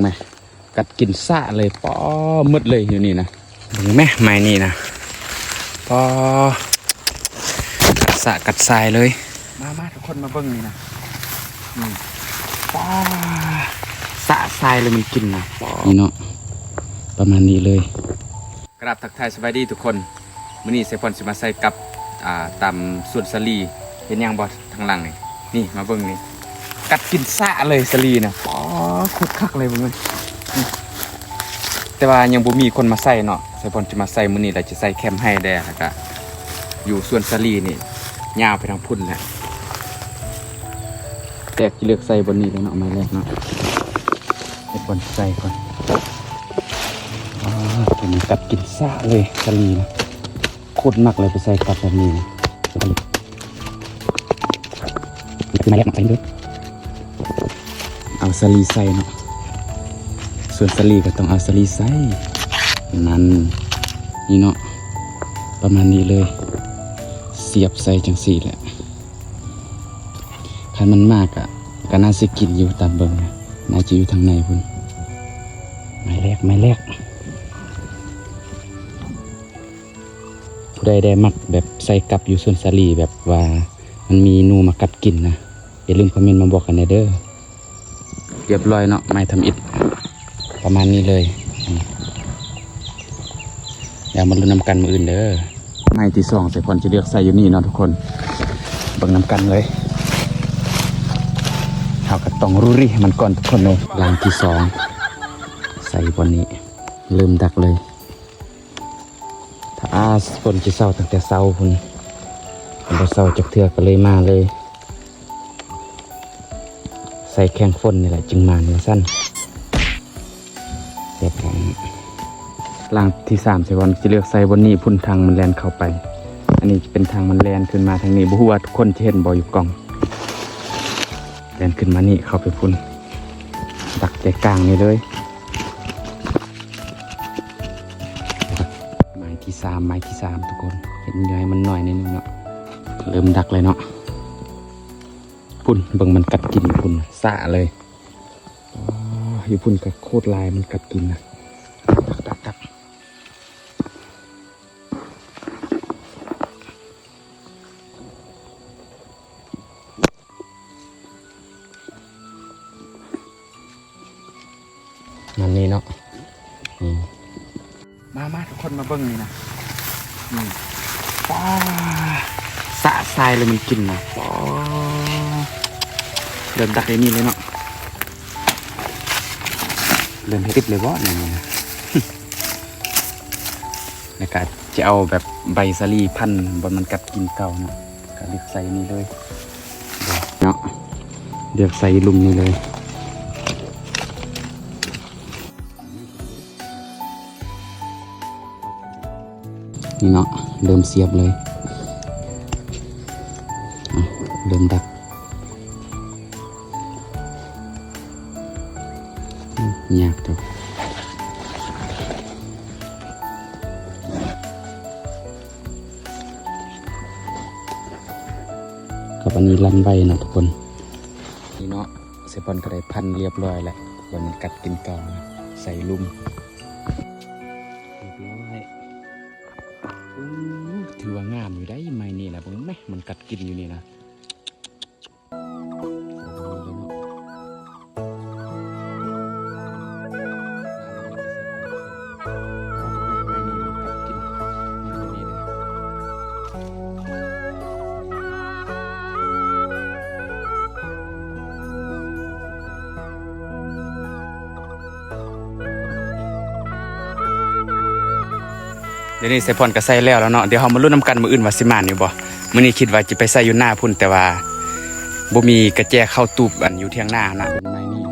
ไหมกัดกินซะเลยป้อมืดเลยอยู่นี่นะเห็นไหมไม้นี่นะป้อกัดสะกัดทรายเลยมาทุกคนมาเบิ้งนี่นะป้อสะทรายเลยมันกินนะป้อนี่เนาะประมาณนี้เลยกราบทักทายสบายดีทุกคนมื้อนี้เซฟอนสิมาใส่กับตำส่วนสลีเห็นยังบอสทางหลังนี่มาเบิ้งนี่กัดกินซะเลยสลีนะป้อคุดคักเลยเบิ้งแต่ว่ายังบ่มีคนมาใส่เนาะเซฟอนจะมาใส่มื้อนี้เราจะใส่แคมให้ได้แล้วก็อยู่ส่วนสลีนี่ยาวไปทางพุ่นแหละแตกจะเลือกใส่บนนี้เลยเนาะไม้แรกเนาะเซฟอนใส่ก่อนเป็นกัดกินซะเลยสลีนะโคตรมักเลยไปใส่กับแบบนี้คือไม้แรกมาใส่ด้วยเอาสลีใส่เนาะส่วนสลีก็ต้องเอาสลีใส่นั่นนี่เนาะประมาณนี้เลยเสียบใส่จังสี่แหละคันมันมากอ่ะก็น่าสิกินอยู่ตามเบิ่งนะน่าจะอยู่ทางในพุ่นไม้แรกผู้ใดได้มักแบบใส่กับอยู่ส่วนสลีแบบว่ามันมีนูมากัดกินนะอย่าลืมคอมเมนต์มาบอกกันเด้อเรียบร้อยเนาะไม้ทำอิฐประมาณนี้เลยอย่ามาลุ้นน้ำกันมืออื่นเด้อไม้ที่สองใส่พอนจะเลือกใส่อยู่นี่เนาะทุกคนเบิ่งน้ำกันเลยเท่ากับต้องรู้ริมันก่อนทุกคนเลยลางที่สองใส่บนนี้เริ่มดักเลยถ้าฝนจะเศร้าตั้งแต่เศร้าพุ่นพอเศร้าจากเทือกก็เลยมาเลยใส่แข้งฝนนี่แหละจึงมาเนื้อสั้นเสร็จแล้วล่างที่สามใส่บอลจะเลือกใส่บนนี้พุ่นทางมันแลนเข้าไปอันนี้เป็นทางมันแลนขึ้นมาทางนี้บุหัวทุกคนจะเห็นบออยู่กล่องแลนขึ้นมานี่เข้าไปพุ่นดักใจกลางนี่เลยไม้ที่สามทุกคนเห็นย้อยมันหน่อยนิดนึงเนาะเริ่มดักเลยเนาะพุ่นเบิ่งมันกัดกินพุ่นสะเลยอยู่พุ่นกับโคตรลายมันกัดกินนะดักนั่นนี่เนาะมาทุกคนมาเบิ่งนี่นะป้าสะทรายเลยมันกินนะป้าเริ่มดักไอ้นี่เลยเนาะเริ่มให้ติดเลยว่าเนี่ยนะแล้วก็จะเอาแบบใบสลีพันบนมันกัดกินเก่านะก็เลือกใส่นี่เลยเนาะเลือกใส่ลุมนี่เลยนี่เนาะเริ่มเสียบเลยเริ่มดักยากตัวกับอันนี้ลันใบนะทุกคนนี่เนาะเซปอนก็ได้พันเรียบร้อยแล้วเดี๋ยวมันกัดกินต่อนะใส่ลุ่มเรียบร้อยถือว่างามอยู่ได้ไม้นี่นะผมไหมมันกัดกินอยู่นี่นะเดี๋ยวนี้ใส่พอนก็ใส่แล้วเนาะเดี๋ยวเรามาลุ้นน้ำกันมืออื่นว่าสิมานอยู่บ่มื้อนี้คิดว่าจะไปใส่อยู่หน้าพุ่นแต่ว่าบ่มีกระแจเข้าตูบอันอยู่เที่ยงหน้านะเป็นไม้นี่